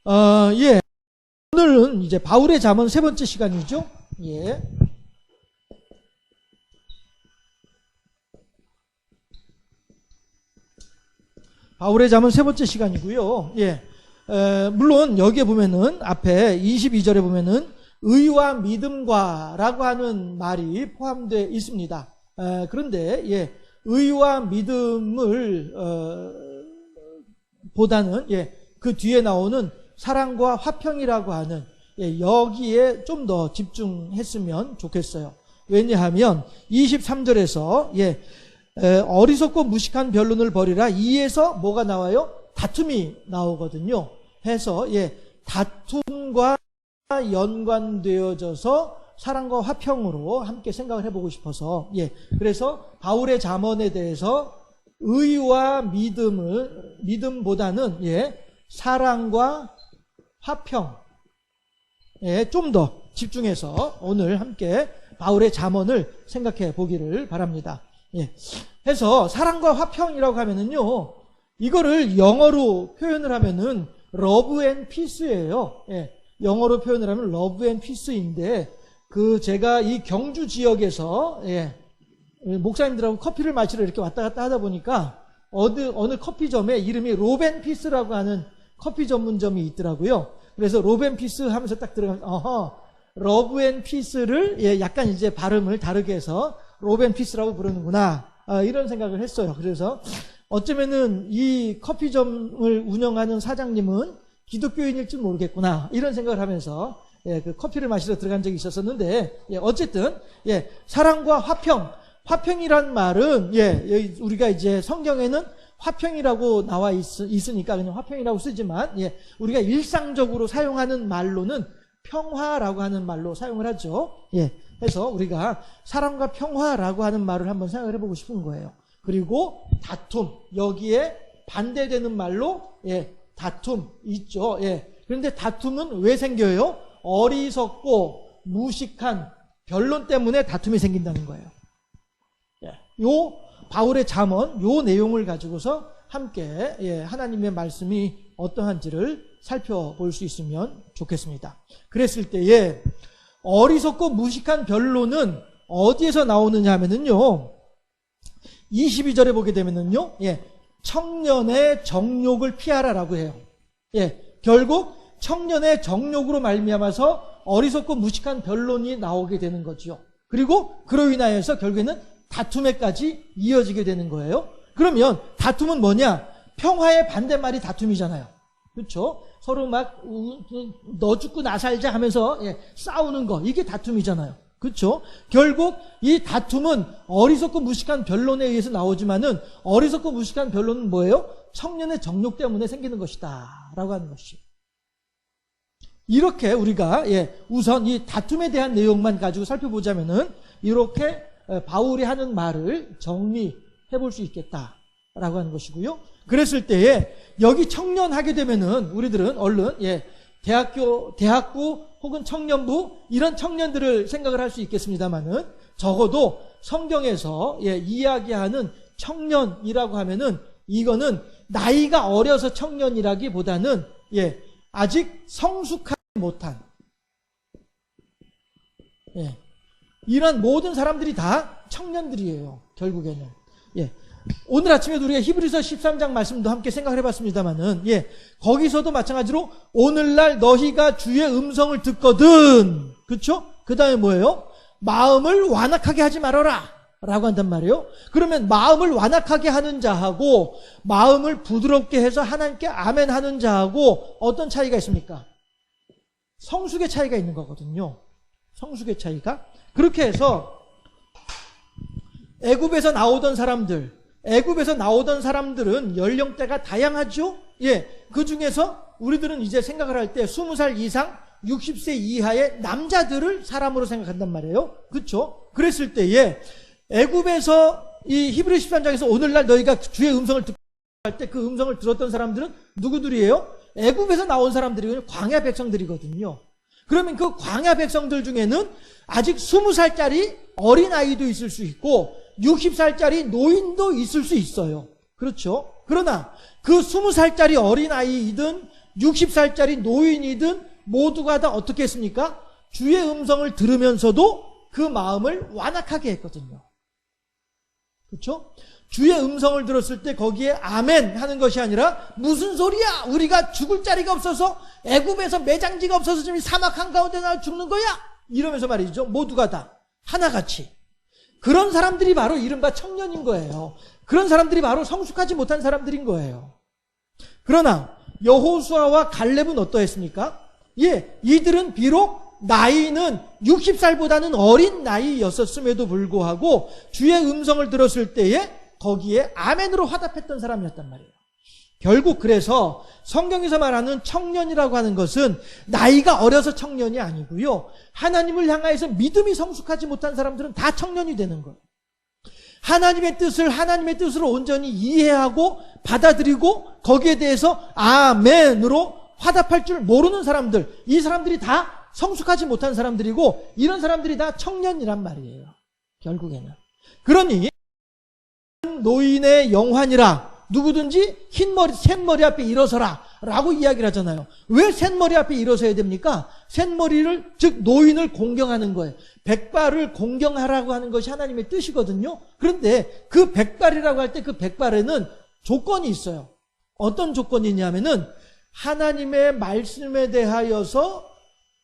예. 오늘은 이제 바울의 잠언 세 번째 시간이죠. 예. 바울의 잠언 세 번째 시간이고요. 예. 물론 여기에 보면은 앞에 22절에 보면은 의와 믿음과 라고 하는 말이 포함되어 있습니다. 그런데 예. 의와 믿음을 보다는 예. 그 뒤에 나오는 사랑과 화평이라고 하는 예. 여기에 좀 더 집중했으면 좋겠어요. 왜냐하면 23절에서 예. 어리석고 무식한 변론을 벌이라. 이에서 뭐가 나와요? 다툼이 나오거든요. 해서 예, 다툼과 연관되어져서 사랑과 화평으로 함께 생각을 해보고 싶어서 예, 그래서 바울의 잠언에 대해서 의와 믿음보다는 예, 사랑과 화평 예, 좀 더 집중해서 오늘 함께 바울의 잠언을 생각해 보기를 바랍니다. 예. 해서 사랑과 화평이라고 하면은요, 이거를 영어로 표현을 하면은 love and peace예요. 예. 영어로 표현을 하면 love and peace인데, 제가 이 경주 지역에서 예. 목사님들하고 커피를 마시러 이렇게 왔다 갔다 하다 보니까 어느 커피점에 이름이 로브 앤 피스라고 하는 커피 전문점이 있더라고요. 그래서 로브 앤 피스 하면서 딱 들어가면 러브 앤 피스를 예, 약간 이제 발음을 다르게 해서 로브 앤 피스라고 부르는구나. 이런 생각을 했어요. 그래서 어쩌면은 이 커피점을 운영하는 사장님은 기독교인일지 모르겠구나. 이런 생각을 하면서 예, 그 커피를 마시러 들어간 적이 있었는데 예, 어쨌든 예, 사랑과 화평이란 말은 예, 우리가 이제 성경에는 화평이라고 나와 있으니까 그냥 화평이라고 쓰지만 예, 우리가 일상적으로 사용하는 말로는 평화라고 하는 말로 사용을 하죠. 예. 해서 우리가 사랑과 평화라고 하는 말을 한번 생각을 해보고 싶은 거예요. 그리고 다툼, 여기에 반대되는 말로 예, 다툼 있죠. 예. 그런데 다툼은 왜 생겨요? 어리석고 무식한 변론 때문에 다툼이 생긴다는 거예요. 예. 요 바울의 잠언 요 내용을 가지고서 함께 예, 하나님의 말씀이 어떠한지를 살펴볼 수 있으면 좋겠습니다. 그랬을 때에 어리석고 무식한 변론은 어디에서 나오느냐 하면은요, 22절에 보게 되면은요, 예, 청년의 정욕을 피하라라고 해요. 예, 결국 청년의 정욕으로 말미암아서 어리석고 무식한 변론이 나오게 되는 거죠. 그리고 그로 인하여서 결국에는 다툼에까지 이어지게 되는 거예요. 그러면 다툼은 뭐냐? 평화의 반대말이 다툼이잖아요. 그렇죠? 서로 막 너 죽고 나 살자 하면서 예, 싸우는 거, 이게 다툼이잖아요. 그렇죠? 결국 이 다툼은 어리석고 무식한 변론에 의해서 나오지만은 어리석고 무식한 변론은 뭐예요? 청년의 정욕 때문에 생기는 것이다 라고 하는 것이죠. 이렇게 우리가 예, 우선 이 다툼에 대한 내용만 가지고 살펴보자면은 이렇게 바울이 하는 말을 정리해 볼 수 있겠다라고 하는 것이고요. 그랬을 때에 여기 청년 하게 되면은 우리들은 얼른 예, 대학부 혹은 청년부 이런 청년들을 생각을 할 수 있겠습니다만은 적어도 성경에서 예, 이야기하는 청년이라고 하면은 이거는 나이가 어려서 청년이라기보다는 예, 아직 성숙하지 못한 예, 이런 모든 사람들이 다 청년들이에요. 결국에는 예. 오늘 아침에도 우리가 히브리서 13장 말씀도 함께 생각을 해봤습니다만은, 예, 거기서도 마찬가지로 오늘날 너희가 주의 음성을 듣거든, 그렇죠? 그 다음에 뭐예요? 마음을 완악하게 하지 말아라 라고 한단 말이에요. 그러면 마음을 완악하게 하는 자하고 마음을 부드럽게 해서 하나님께 아멘 하는 자하고 어떤 차이가 있습니까? 성숙의 차이가 있는 거거든요. 성숙의 차이가. 그렇게 해서 애굽에서 나오던 사람들은 연령대가 다양하죠? 예. 그 중에서 우리들은 이제 생각을 할 때 20살 이상 60세 이하의 남자들을 사람으로 생각한단 말이에요. 그렇죠? 그랬을 때에 애굽에서 이 히브리 13장에서 오늘날 너희가 주의 음성을 듣고 할 때 그 음성을 들었던 사람들은 누구들이에요? 애굽에서 나온 사람들이거든요. 광야 백성들이거든요. 그러면 그 광야 백성들 중에는 아직 20살짜리 어린아이도 있을 수 있고 60살짜리 노인도 있을 수 있어요. 그렇죠? 그러나 그 20살짜리 어린아이이든 60살짜리 노인이든 모두가 다 어떻게 했습니까? 주의 음성을 들으면서도 그 마음을 완악하게 했거든요. 그렇죠? 주의 음성을 들었을 때 거기에 아멘 하는 것이 아니라 무슨 소리야? 우리가 죽을 자리가 없어서 애굽에서 매장지가 없어서 지금 사막 한가운데 나 죽는 거야? 이러면서 말이죠. 모두가 다 하나같이. 그런 사람들이 바로 이른바 청년인 거예요. 그런 사람들이 바로 성숙하지 못한 사람들인 거예요. 그러나 여호수아와 갈렙은 어떠했습니까? 예, 이들은 비록 나이는 60살보다는 어린 나이였었음에도 불구하고 주의 음성을 들었을 때에 거기에 아멘으로 화답했던 사람이었단 말이에요. 결국 그래서 성경에서 말하는 청년이라고 하는 것은 나이가 어려서 청년이 아니고요. 하나님을 향하여서 믿음이 성숙하지 못한 사람들은 다 청년이 되는 거예요. 하나님의 뜻을 온전히 이해하고 받아들이고 거기에 대해서 아멘으로 화답할 줄 모르는 사람들, 이 사람들이 다 성숙하지 못한 사람들이고 이런 사람들이 다 청년이란 말이에요. 결국에는. 그러니 노인의 영환이라 누구든지 샛머리 앞에 일어서라 라고 이야기를 하잖아요. 왜 샛머리 앞에 일어서야 됩니까? 샛머리를, 즉 노인을 공경하는 거예요. 백발을 공경하라고 하는 것이 하나님의 뜻이거든요. 그런데 그 백발이라고 할 때 그 백발에는 조건이 있어요. 어떤 조건이냐면은 하나님의 말씀에 대하여서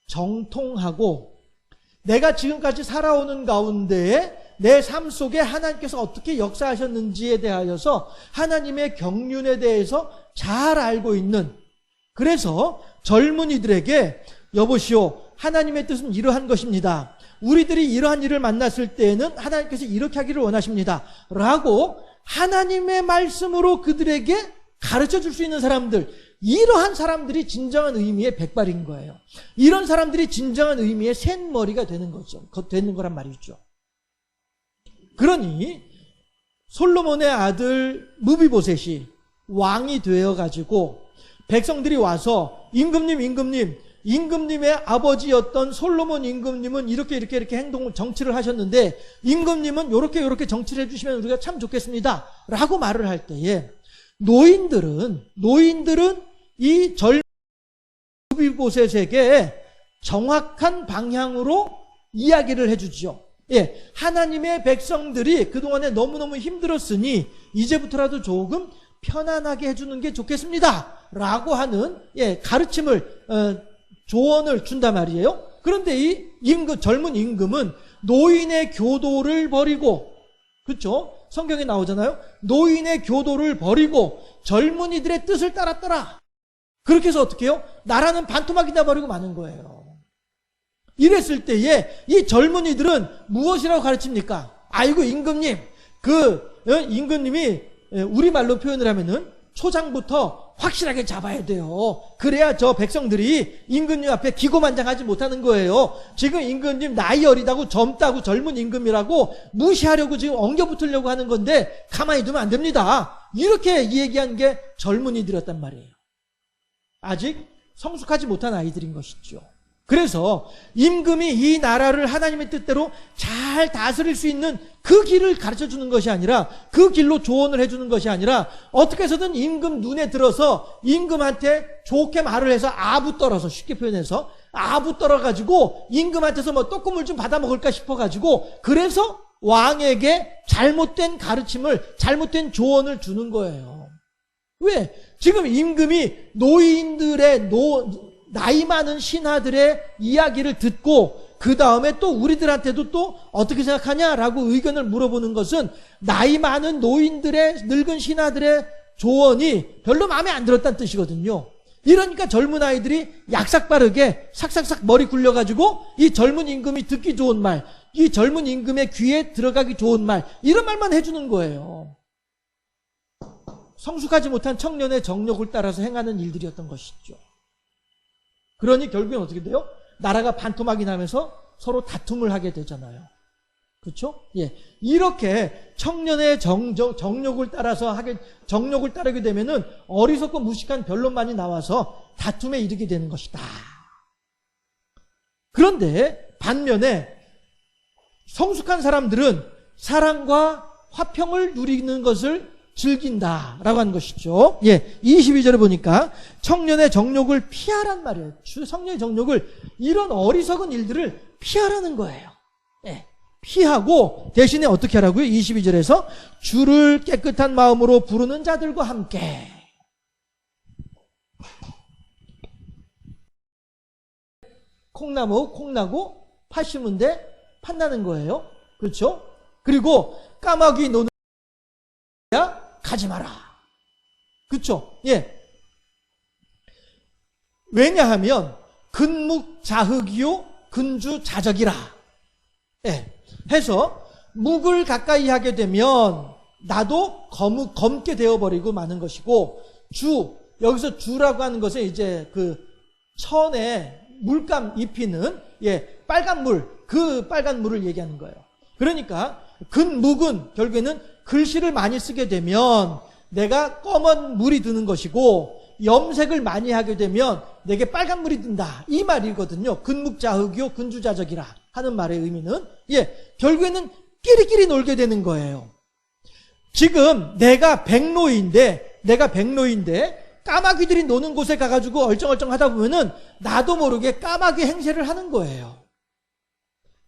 정통하고 내가 지금까지 살아오는 가운데에 내 삶 속에 하나님께서 어떻게 역사하셨는지에 대하여서 하나님의 경륜에 대해서 잘 알고 있는, 그래서 젊은이들에게 여보시오, 하나님의 뜻은 이러한 것입니다. 우리들이 이러한 일을 만났을 때에는 하나님께서 이렇게 하기를 원하십니다. 라고 하나님의 말씀으로 그들에게 가르쳐 줄 수 있는 사람들, 이러한 사람들이 진정한 의미의 백발인 거예요. 이런 사람들이 진정한 의미의 샛머리가 되는 거죠. 되는 거란 말이죠. 그러니 솔로몬의 아들 무비보셋이 왕이 되어가지고 백성들이 와서 임금님의 아버지였던 솔로몬 임금님은 이렇게 정치를 하셨는데 임금님은 이렇게 정치를 해주시면 우리가 참 좋겠습니다 라고 말을 할 때에 노인들은 이 젊은 무비보셋에게 정확한 방향으로 이야기를 해주죠. 예, 하나님의 백성들이 그동안에 너무너무 힘들었으니 이제부터라도 조금 편안하게 해주는 게 좋겠습니다 라고 하는 가르침을, 조언을 준단 말이에요. 그런데 이 젊은 임금은 노인의 교도를 버리고, 그렇죠? 성경에 나오잖아요. 노인의 교도를 버리고 젊은이들의 뜻을 따랐더라. 그렇게 해서 어떻게 해요? 나라는 반토막이 나버리고 마는 거예요. 이랬을 때에 이 젊은이들은 무엇이라고 가르칩니까? 아이고 임금님, 임금님이 우리말로 표현을 하면은 초장부터 확실하게 잡아야 돼요. 그래야 저 백성들이 임금님 앞에 기고만장하지 못하는 거예요. 지금 임금님 나이 어리다고 젊다고 젊은 임금이라고 무시하려고 지금 엉겨붙으려고 하는 건데 가만히 두면 안 됩니다. 이렇게 얘기한 게 젊은이들이었단 말이에요. 아직 성숙하지 못한 아이들인 것이죠. 그래서 임금이 이 나라를 하나님의 뜻대로 잘 다스릴 수 있는 그 길을 가르쳐주는 것이 아니라, 그 길로 조언을 해주는 것이 아니라 어떻게 해서든 임금 눈에 들어서 임금한테 좋게 말을 해서 아부떨어서, 쉽게 표현해서 아부떨어가지고 임금한테서 뭐 떡국물 좀 받아먹을까 싶어가지고 그래서 왕에게 잘못된 가르침을, 잘못된 조언을 주는 거예요. 왜? 지금 임금이 노인들의 나이 많은 신하들의 이야기를 듣고 그 다음에 또 우리들한테도 또 어떻게 생각하냐라고 의견을 물어보는 것은 나이 많은 노인들의, 늙은 신하들의 조언이 별로 마음에 안 들었다는 뜻이거든요. 이러니까 젊은 아이들이 약삭빠르게 삭삭삭 머리 굴려가지고 이 젊은 임금이 듣기 좋은 말, 이 젊은 임금의 귀에 들어가기 좋은 말, 이런 말만 해주는 거예요. 성숙하지 못한 청년의 정욕을 따라서 행하는 일들이었던 것이죠. 그러니 결국엔 어떻게 돼요? 나라가 반토막이 나면서 서로 다툼을 하게 되잖아요. 그렇죠? 예. 이렇게 청년의 정욕을 따르게 되면은 어리석고 무식한 변론만이 나와서 다툼에 이르게 되는 것이다. 그런데 반면에 성숙한 사람들은 사랑과 화평을 누리는 것을 즐긴다라고 하는 것이죠. 예, 22절에 보니까 청년의 정욕을 피하란 말이에요. 청년의 정욕을, 이런 어리석은 일들을 피하라는 거예요. 예, 피하고 대신에 어떻게 하라고요? 22절에서 주를 깨끗한 마음으로 부르는 자들과 함께. 콩나무 콩나고 팥 심은데 팥나는 거예요. 그렇죠? 그리고 까마귀 노는 야 가지 마라. 그렇죠? 예. 왜냐하면 근묵자흑이요 근주자적이라. 예. 해서 묵을 가까이 하게 되면 나도 검게 되어버리고 마는 것이고, 여기서 주라고 하는 것은 이제 그 천에 물감 입히는, 예, 빨간 물, 그 빨간 물을 얘기하는 거예요. 그러니까 근묵은 결국에는 글씨를 많이 쓰게 되면 내가 검은 물이 드는 것이고, 염색을 많이 하게 되면 내게 빨간 물이 든다, 이 말이거든요. 근묵자흑이요 근주자적이라 하는 말의 의미는, 예, 결국에는 끼리끼리 놀게 되는 거예요. 지금 내가 백로인데 까마귀들이 노는 곳에 가가지고 얼쩡얼쩡 하다 보면은 나도 모르게 까마귀 행세를 하는 거예요.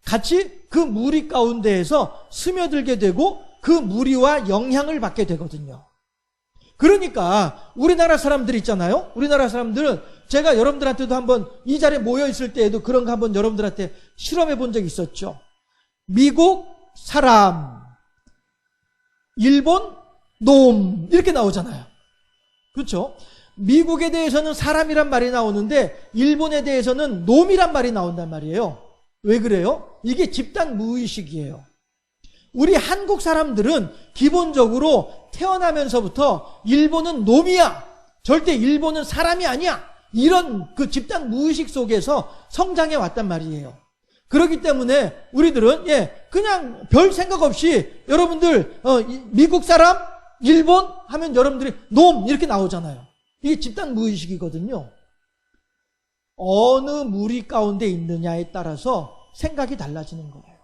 같이 그 무리 가운데에서 스며들게 되고 그 무리와 영향을 받게 되거든요. 그러니까 우리나라 사람들 있잖아요. 우리나라 사람들은 제가 여러분들한테도 한번 이 자리에 모여 있을 때에도 그런 거 한번 여러분들한테 실험해 본 적이 있었죠. 미국 사람, 일본 놈, 이렇게 나오잖아요. 그렇죠? 미국에 대해서는 사람이란 말이 나오는데 일본에 대해서는 놈이란 말이 나온단 말이에요. 왜 그래요? 이게 집단 무의식이에요. 우리 한국 사람들은 기본적으로 태어나면서부터 일본은 놈이야, 절대 일본은 사람이 아니야, 이런 그 집단 무의식 속에서 성장해 왔단 말이에요. 그렇기 때문에 우리들은, 예, 그냥 별 생각 없이 여러분들 미국 사람, 일본 하면 여러분들이 놈 이렇게 나오잖아요. 이게 집단 무의식이거든요. 어느 무리 가운데 있느냐에 따라서 생각이 달라지는 거예요.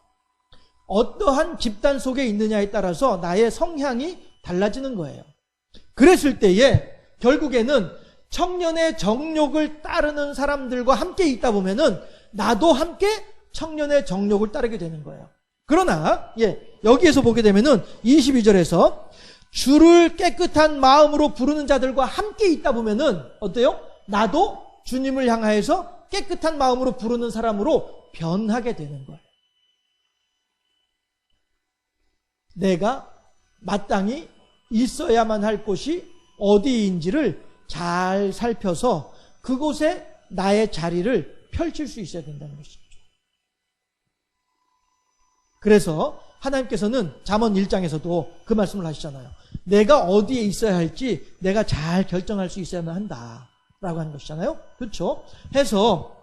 어떠한 집단 속에 있느냐에 따라서 나의 성향이 달라지는 거예요. 그랬을 때에 결국에는 청년의 정욕을 따르는 사람들과 함께 있다 보면은 나도 함께 청년의 정욕을 따르게 되는 거예요. 그러나, 예, 여기에서 보게 되면은 22절에서 주를 깨끗한 마음으로 부르는 자들과 함께 있다 보면은 어때요? 나도 주님을 향하여서 깨끗한 마음으로 부르는 사람으로 변하게 되는 거예요. 내가 마땅히 있어야만 할 곳이 어디인지를 잘 살펴서 그곳에 나의 자리를 펼칠 수 있어야 된다는 것이죠. 그래서 하나님께서는 잠언 1장에서도 그 말씀을 하시잖아요. 내가 어디에 있어야 할지 내가 잘 결정할 수 있어야만 한다라고 하는 것이잖아요. 그렇죠? 해서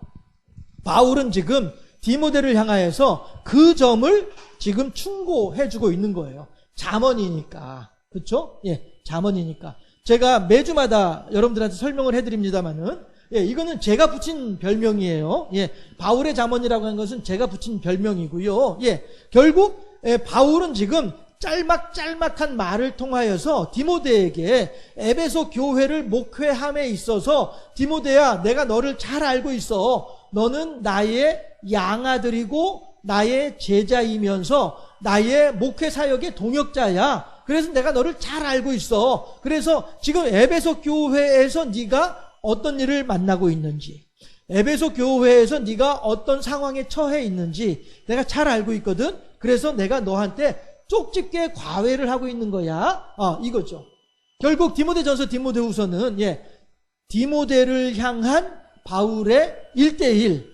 바울은 지금 디모데를 향하여서 그 점을 지금 충고해주고 있는 거예요. 잠언이니까. 그렇죠? 예, 잠언이니까. 제가 매주마다 여러분들한테 설명을 해드립니다만은, 예, 이거는 제가 붙인 별명이에요. 예, 바울의 잠언이라고 하는 것은 제가 붙인 별명이고요. 예, 결국 바울은 지금 짤막짤막한 말을 통하여서 디모데에게 에베소 교회를 목회함에 있어서, 디모데야, 내가 너를 잘 알고 있어. 너는 나의 양아들이고 나의 제자이면서 나의 목회 사역의 동역자야. 그래서 내가 너를 잘 알고 있어. 그래서 지금 에베소 교회에서 네가 어떤 일을 만나고 있는지, 에베소 교회에서 네가 어떤 상황에 처해 있는지 내가 잘 알고 있거든. 그래서 내가 너한테 쪽집게 과외를 하고 있는 거야. 이거죠. 결국 디모데전서 디모데후서는, 예, 디모데를 향한 바울의 1:1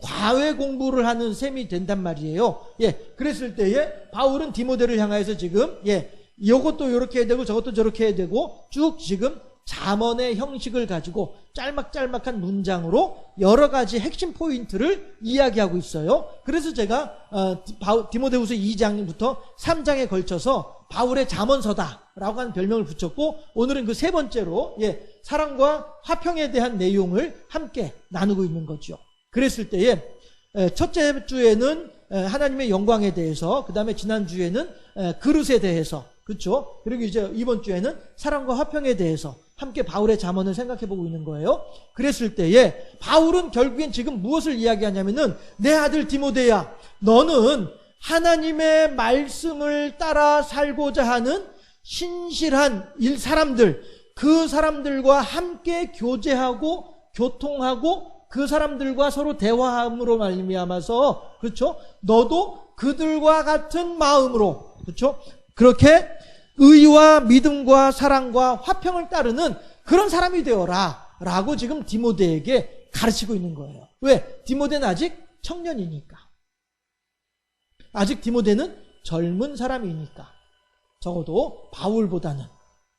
과외 공부를 하는 셈이 된단 말이에요. 예, 그랬을 때에 바울은 디모데를 향해서 지금, 예, 이것도 이렇게 해야 되고 저것도 저렇게 해야 되고 쭉 지금 잠언의 형식을 가지고 짤막짤막한 문장으로 여러 가지 핵심 포인트를 이야기하고 있어요. 그래서 제가 디모데후서 2장부터 3장에 걸쳐서 바울의 잠언서다라고 하는 별명을 붙였고, 오늘은 그 세 번째로, 예, 사랑과 화평에 대한 내용을 함께 나누고 있는 거죠. 그랬을 때에 첫째 주에는 하나님의 영광에 대해서, 그 다음에 지난주에는 그릇에 대해서, 그렇죠? 그리고 이제 이번 주에는 사랑과 화평에 대해서 함께 바울의 잠언을 생각해 보고 있는 거예요. 그랬을 때에 바울은 결국엔 지금 무엇을 이야기하냐면은 내 아들 디모데야, 너는 하나님의 말씀을 따라 살고자 하는 신실한 사람들, 그 사람들과 함께 교제하고 교통하고 그 사람들과 서로 대화함으로 말미암아서, 그렇죠? 너도 그들과 같은 마음으로, 그렇죠? 그렇게 의와 믿음과 사랑과 화평을 따르는 그런 사람이 되어라 라고 지금 디모데에게 가르치고 있는 거예요. 왜? 디모데는 아직 청년이니까. 아직 디모데는 젊은 사람이니까. 적어도 바울보다는.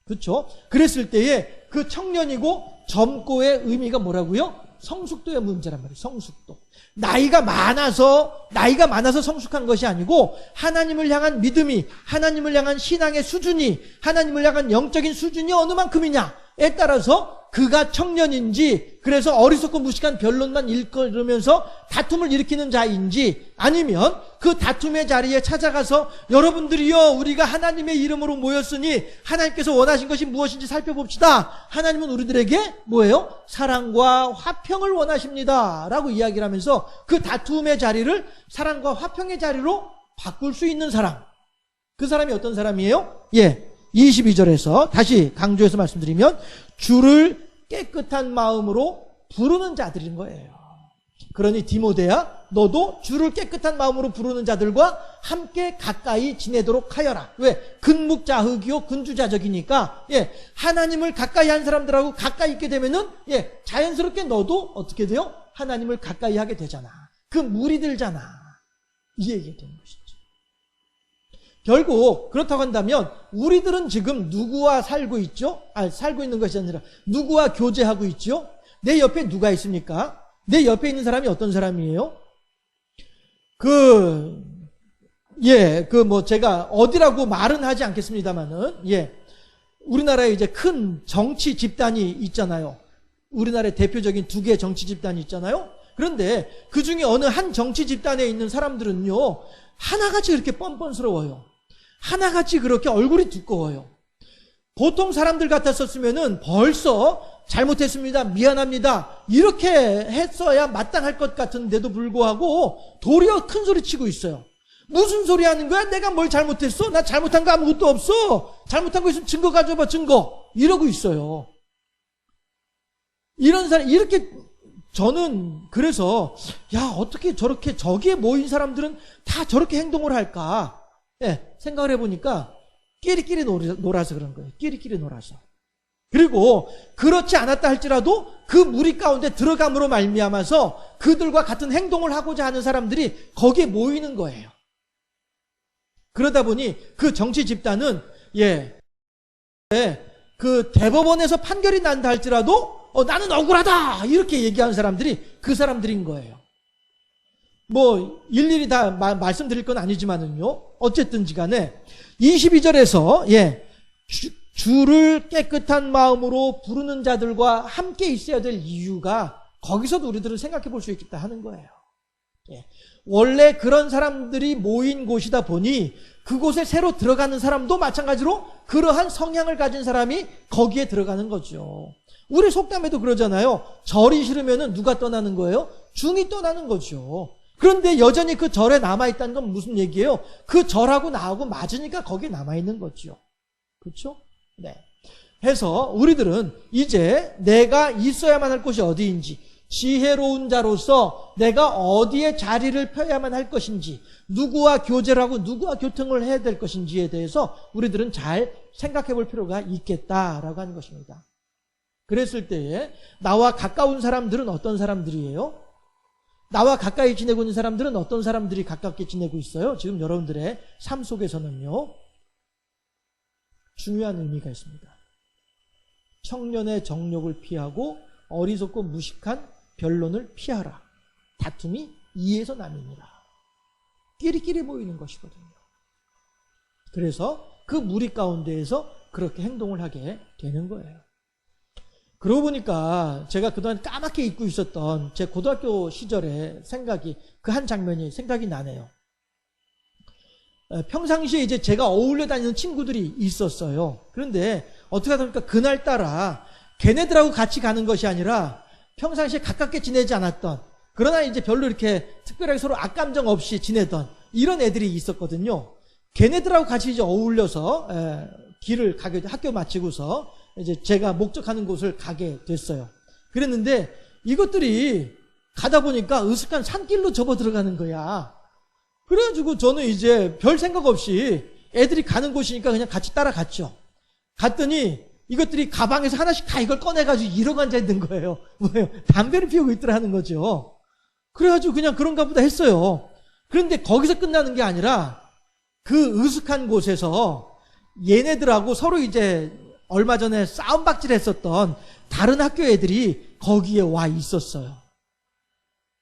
그렇죠? 그랬을 때에 그 청년이고 젊고의 의미가 뭐라고요? 성숙도의 문제란 말이에요. 성숙도. 나이가 많아서 성숙한 것이 아니고 하나님을 향한 믿음이, 하나님을 향한 신앙의 수준이, 하나님을 향한 영적인 수준이 어느 만큼이냐에 따라서 그가 청년인지, 그래서 어리석고 무식한 변론만 일컬으면서 다툼을 일으키는 자인지, 아니면 그 다툼의 자리에 찾아가서 여러분들이요, 우리가 하나님의 이름으로 모였으니 하나님께서 원하신 것이 무엇인지 살펴봅시다. 하나님은 우리들에게 뭐예요? 사랑과 화평을 원하십니다 라고 이야기를 하면서 그 다툼의 자리를 사랑과 화평의 자리로 바꿀 수 있는 사람, 그 사람이 어떤 사람이에요? 22절에서 다시 강조해서 말씀드리면 주를 깨끗한 마음으로 부르는 자들인 거예요. 그러니 디모데야, 너도 주를 깨끗한 마음으로 부르는 자들과 함께 가까이 지내도록 하여라. 왜? 근묵자흑이요 근주자적이니까, 하나님을 가까이 한 사람들하고 가까이 있게 되면은 자연스럽게 너도 어떻게 돼요? 하나님을 가까이 하게 되잖아. 그 물이 들잖아. 이 얘기가 되는 것이죠. 결국 그렇다고 한다면 우리들은 지금 누구와 살고 있죠? 살고 있는 것이 아니라 누구와 교제하고 있죠? 내 옆에 누가 있습니까? 내 옆에 있는 사람이 어떤 사람이에요? 제가 어디라고 말은 하지 않겠습니다만은, 우리나라에 이제 큰 정치 집단이 있잖아요. 우리나라의 대표적인 두 개의 정치 집단이 있잖아요. 그런데 그 중에 어느 한 정치 집단에 있는 사람들은요, 하나같이 그렇게 뻔뻔스러워요. 하나같이 그렇게 얼굴이 두꺼워요. 보통 사람들 같았었으면은 벌써 잘못했습니다, 미안합니다, 이렇게 했어야 마땅할 것 같은데도 불구하고 도리어 큰 소리 치고 있어요. 무슨 소리 하는 거야? 내가 뭘 잘못했어? 나 잘못한 거 아무것도 없어. 잘못한 거 있으면 증거 가져봐, 증거. 이러고 있어요. 이런 사람, 이렇게, 저는 그래서 어떻게 저렇게 저기에 모인 사람들은 다 저렇게 행동을 할까? 생각을 해보니까 끼리끼리 놀아서 그런 거예요. 끼리끼리 놀아서. 그리고 그렇지 않았다 할지라도 그 무리 가운데 들어감으로 말미암아서 그들과 같은 행동을 하고자 하는 사람들이 거기에 모이는 거예요. 그러다 보니 그 정치 집단은 그 대법원에서 판결이 난다 할지라도 나는 억울하다 이렇게 얘기하는 사람들이 그 사람들인 거예요. 일일이 다 말씀드릴 건 아니지만은요, 어쨌든지 간에 22절에서 주를 깨끗한 마음으로 부르는 자들과 함께 있어야 될 이유가 거기서도 우리들은 생각해 볼 수 있겠다 하는 거예요. 원래 그런 사람들이 모인 곳이다 보니 그곳에 새로 들어가는 사람도 마찬가지로 그러한 성향을 가진 사람이 거기에 들어가는 거죠. 우리 속담에도 그러잖아요. 절이 싫으면 누가 떠나는 거예요? 중이 떠나는 거죠. 그런데 여전히 그 절에 남아있다는 건 무슨 얘기예요? 그 절하고 나하고 맞으니까 거기에 남아있는 거죠. 그렇죠? 해서 우리들은 이제 내가 있어야만 할 곳이 어디인지, 지혜로운 자로서 내가 어디에 자리를 펴야만 할 것인지, 누구와 교제를 하고 누구와 교통을 해야 될 것인지에 대해서 우리들은 잘 생각해 볼 필요가 있겠다라고 하는 것입니다. 그랬을 때에 나와 가까운 사람들은 어떤 사람들이에요? 나와 가까이 지내고 있는 사람들은 어떤 사람들이 가깝게 지내고 있어요? 지금 여러분들의 삶 속에서는요, 중요한 의미가 있습니다. 청년의 정욕을 피하고 어리석고 무식한 변론을 피하라. 다툼이 이에서 남이니라. 끼리끼리 모이는 것이거든요. 그래서 그 무리 가운데에서 그렇게 행동을 하게 되는 거예요. 그러고 보니까 제가 그동안 까맣게 잊고 있었던 제 고등학교 시절의 생각이, 그 한 장면이 생각이 나네요. 평상시에 이제 제가 어울려 다니는 친구들이 있었어요. 그런데 어떻게 하다 보니까 그날따라 걔네들하고 같이 가는 것이 아니라 평상시에 가깝게 지내지 않았던, 그러나 이제 별로 이렇게 특별하게 서로 악감정 없이 지내던 이런 애들이 있었거든요. 걔네들하고 같이 이제 어울려서 길을 가게, 학교 마치고서 이제 제가 목적하는 곳을 가게 됐어요. 그랬는데 이것들이 가다 보니까 으슥한 산길로 접어 들어가는 거야. 그래가지고 저는 이제 별 생각 없이 애들이 가는 곳이니까 그냥 같이 따라갔죠. 갔더니 이것들이 가방에서 하나씩 다 이걸 꺼내가지고 이러고 앉아 있는 거예요. 뭐예요? 담배를 피우고 있더라 하는 거죠. 그래가지고 그냥 그런가 보다 했어요. 그런데 거기서 끝나는 게 아니라 그 으슥한 곳에서 얘네들하고 서로 이제 얼마 전에 싸움박질 했었던 다른 학교 애들이 거기에 와 있었어요.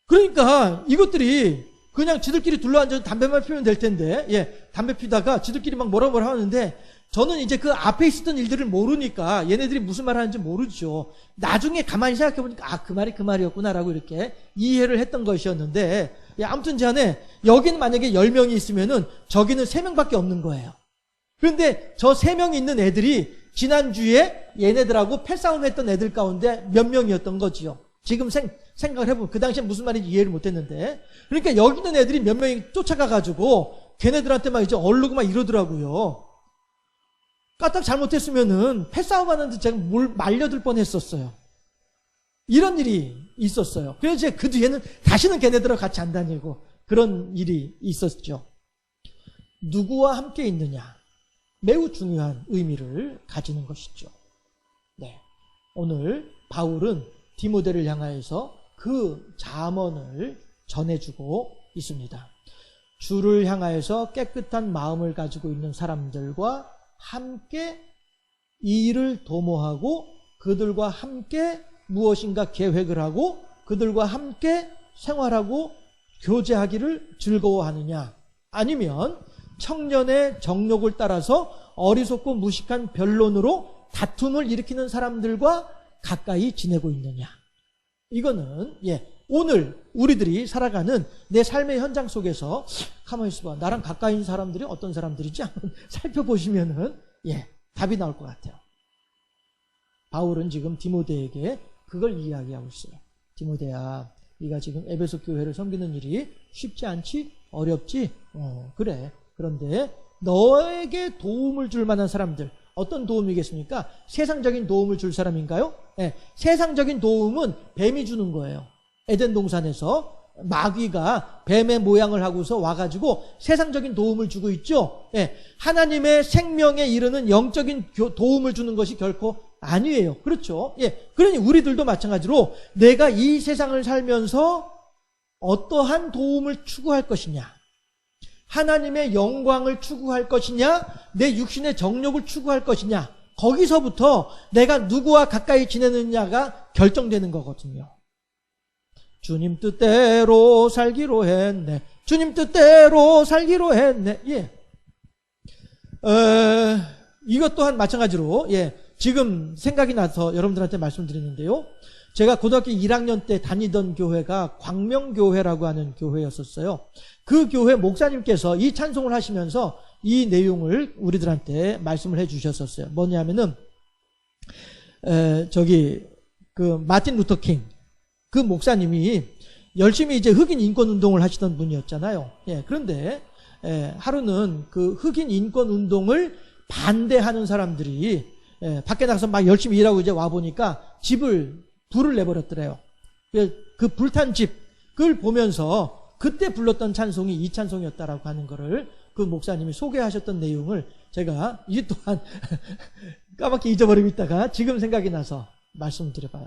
그러니까 이것들이 그냥 지들끼리 둘러앉아서 담배만 피우면 될 텐데, 담배 피다가 지들끼리 막 뭐라 하는데, 저는 이제 그 앞에 있었던 일들을 모르니까 얘네들이 무슨 말 하는지 모르죠. 나중에 가만히 생각해보니까 그 말이 그 말이었구나라고 이렇게 이해를 했던 것이었는데, 아무튼 간에 여기는 만약에 10명이 있으면은 저기는 3명밖에 없는 거예요. 그런데 저 3명이 있는 애들이 지난주에 얘네들하고 패싸움 했던 애들 가운데 몇 명이었던 거지요. 지금 생각을 해보면 그 당시에 무슨 말인지 이해를 못했는데, 그러니까 여기 있는 애들이 몇 명이 쫓아가가지고 걔네들한테 막 이제 얼르고 막 이러더라고요. 까딱 잘못했으면은 패싸움 하는데 제가 말려들 뻔했었어요. 이런 일이 있었어요. 그래서 이제 그 뒤에는 다시는 걔네들하고 같이 안 다니고 그런 일이 있었죠. 누구와 함께 있느냐, 매우 중요한 의미를 가지는 것이죠. 네, 오늘 바울은 디모데를 향하여서 그 잠언을 전해주고 있습니다. 주를 향하여서 깨끗한 마음을 가지고 있는 사람들과 함께 이 일을 도모하고 그들과 함께 무엇인가 계획을 하고 그들과 함께 생활하고 교제하기를 즐거워하느냐, 아니면 청년의 정욕을 따라서 어리석고 무식한 변론으로 다툼을 일으키는 사람들과 가까이 지내고 있느냐. 이거는 오늘 우리들이 살아가는 내 삶의 현장 속에서 가만히 있어봐, 나랑 가까이 있는 사람들이 어떤 사람들이지 한번 살펴보시면은 답이 나올 것 같아요. 바울은 지금 디모데에게 그걸 이야기하고 있어요. 디모데야, 네가 지금 에베소 교회를 섬기는 일이 쉽지 않지? 어렵지? 그래. 그런데 너에게 도움을 줄 만한 사람들, 어떤 도움이겠습니까? 세상적인 도움을 줄 사람인가요? 세상적인 도움은 뱀이 주는 거예요. 에덴 동산에서 마귀가 뱀의 모양을 하고서 와가지고 세상적인 도움을 주고 있죠. 하나님의 생명에 이르는 영적인 도움을 주는 것이 결코 아니에요. 그렇죠? 그러니 우리들도 마찬가지로 내가 이 세상을 살면서 어떠한 도움을 추구할 것이냐, 하나님의 영광을 추구할 것이냐, 내 육신의 정욕을 추구할 것이냐, 거기서부터 내가 누구와 가까이 지내느냐가 결정되는 거거든요. 주님 뜻대로 살기로 했네. 주님 뜻대로 살기로 했네. 이것 또한 마찬가지로 지금 생각이 나서 여러분들한테 말씀드리는데요. 제가 고등학교 1학년 때 다니던 교회가 광명교회라고 하는 교회였었어요. 그 교회 목사님께서 이 찬송을 하시면서 이 내용을 우리들한테 말씀을 해주셨었어요. 뭐냐면은 그 마틴 루터 킹, 그 목사님이 열심히 이제 흑인 인권 운동을 하시던 분이었잖아요. 그런데 하루는 그 흑인 인권 운동을 반대하는 사람들이 밖에 나가서 막 열심히 일하고 이제 와 보니까 불을 내버렸더래요. 그 불탄 집을 보면서 그때 불렀던 찬송이 이 찬송이었다라고 하는 거를 그 목사님이 소개하셨던 내용을 제가 이 또한 까맣게 잊어버리고 있다가 지금 생각이 나서 말씀을 드려봐요.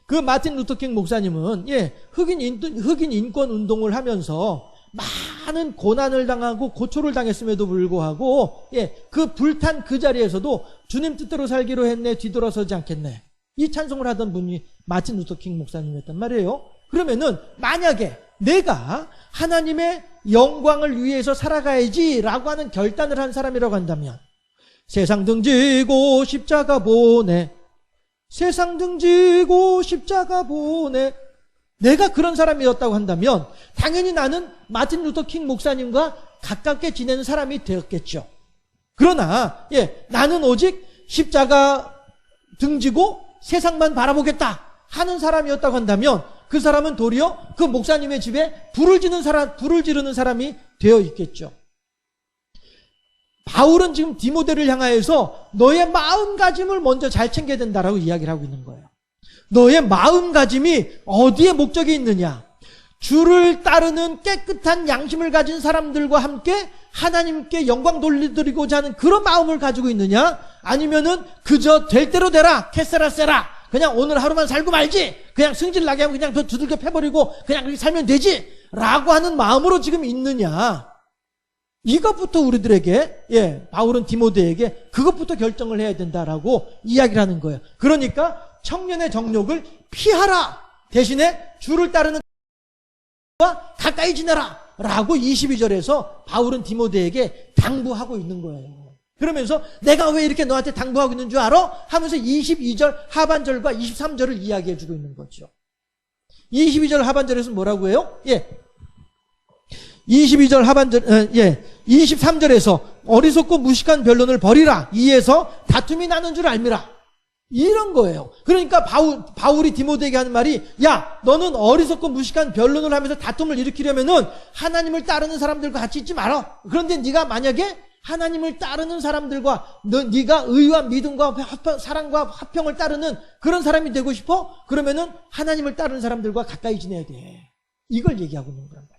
그 마틴 루터킹 목사님은 흑인 인권 운동을 하면서 많은 고난을 당하고 고초를 당했음에도 불구하고 그 불탄 그 자리에서도 주님 뜻대로 살기로 했네, 뒤돌아서지 않겠네, 이 찬송을 하던 분이 마틴 루터킹 목사님이었단 말이에요. 그러면은 만약에 내가 하나님의 영광을 위해서 살아가야지 라고 하는 결단을 한 사람이라고 한다면, 세상 등지고 십자가 보내, 세상 등지고 십자가 보내, 내가 그런 사람이었다고 한다면 당연히 나는 마틴 루터 킹 목사님과 가깝게 지내는 사람이 되었겠죠. 그러나 나는 오직 십자가 등지고 세상만 바라보겠다 하는 사람이었다고 한다면 그 사람은 도리어 그 목사님의 집에 불을 지르는 사람이 되어 있겠죠. 바울은 지금 디모데를 향하여서 너의 마음가짐을 먼저 잘 챙겨야 된다라고 이야기를 하고 있는 거예요. 너의 마음가짐이 어디에 목적이 있느냐? 주를 따르는 깨끗한 양심을 가진 사람들과 함께 하나님께 영광 돌려드리고자 하는 그런 마음을 가지고 있느냐? 아니면은 그저 될 대로 되라, 캐세라 세라, 그냥 오늘 하루만 살고 말지, 그냥 승질 나게 하면 그냥 더 두들겨 패버리고 그냥 그렇게 살면 되지 라고 하는 마음으로 지금 있느냐? 이것부터 우리들에게 바울은 디모데에게 그것부터 결정을 해야 된다라고 이야기를 하는 거예요. 그러니까 청년의 정욕을 피하라, 대신에 주를 따르는 과 가까이 지내라 라고 22절에서 바울은 디모데에게 당부하고 있는 거예요. 그러면서 내가 왜 이렇게 너한테 당부하고 있는 줄 알아? 하면서 22절 하반절과 23절을 이야기해 주고 있는 거죠. 22절 하반절에서 뭐라고 해요? 22절 하반절, 23절에서 어리석고 무식한 변론을 버리라. 이에서 다툼이 나는 줄 알미라. 이런 거예요. 그러니까 바울이 디모데에게 하는 말이, 야, 너는 어리석고 무식한 변론을 하면서 다툼을 일으키려면은 하나님을 따르는 사람들과 같이 있지 마라. 그런데 네가 만약에 하나님을 따르는 사람들과 네가 의와 믿음과 사랑과 화평을 따르는 그런 사람이 되고 싶어? 그러면은 하나님을 따르는 사람들과 가까이 지내야 돼. 이걸 얘기하고 있는 거란 말이에요.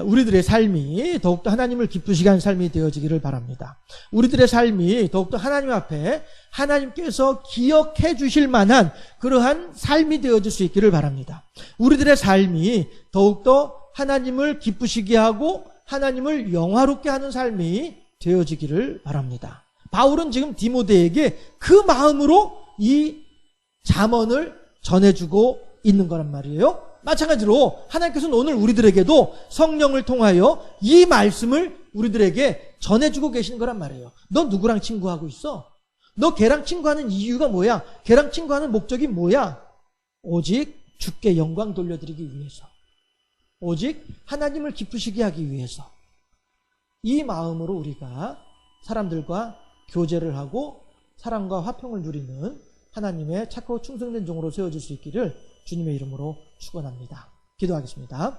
우리들의 삶이 더욱더 하나님을 기쁘시게 하는 삶이 되어지기를 바랍니다. 우리들의 삶이 더욱더 하나님 앞에 하나님께서 기억해 주실 만한 그러한 삶이 되어질 수 있기를 바랍니다. 우리들의 삶이 더욱더 하나님을 기쁘시게 하고 하나님을 영화롭게 하는 삶이 되어지기를 바랍니다. 바울은 지금 디모데에게 그 마음으로 이 잠언을 전해주고 있는 거란 말이에요. 마찬가지로 하나님께서는 오늘 우리들에게도 성령을 통하여 이 말씀을 우리들에게 전해주고 계시는 거란 말이에요. 너 누구랑 친구하고 있어? 너 걔랑 친구하는 이유가 뭐야? 걔랑 친구하는 목적이 뭐야? 오직 주께 영광 돌려드리기 위해서, 오직 하나님을 기쁘시게 하기 위해서, 이 마음으로 우리가 사람들과 교제를 하고 사랑과 화평을 누리는 하나님의 착하고 충성된 종으로 세워질 수 있기를 주님의 이름으로 축원합니다. 기도하겠습니다.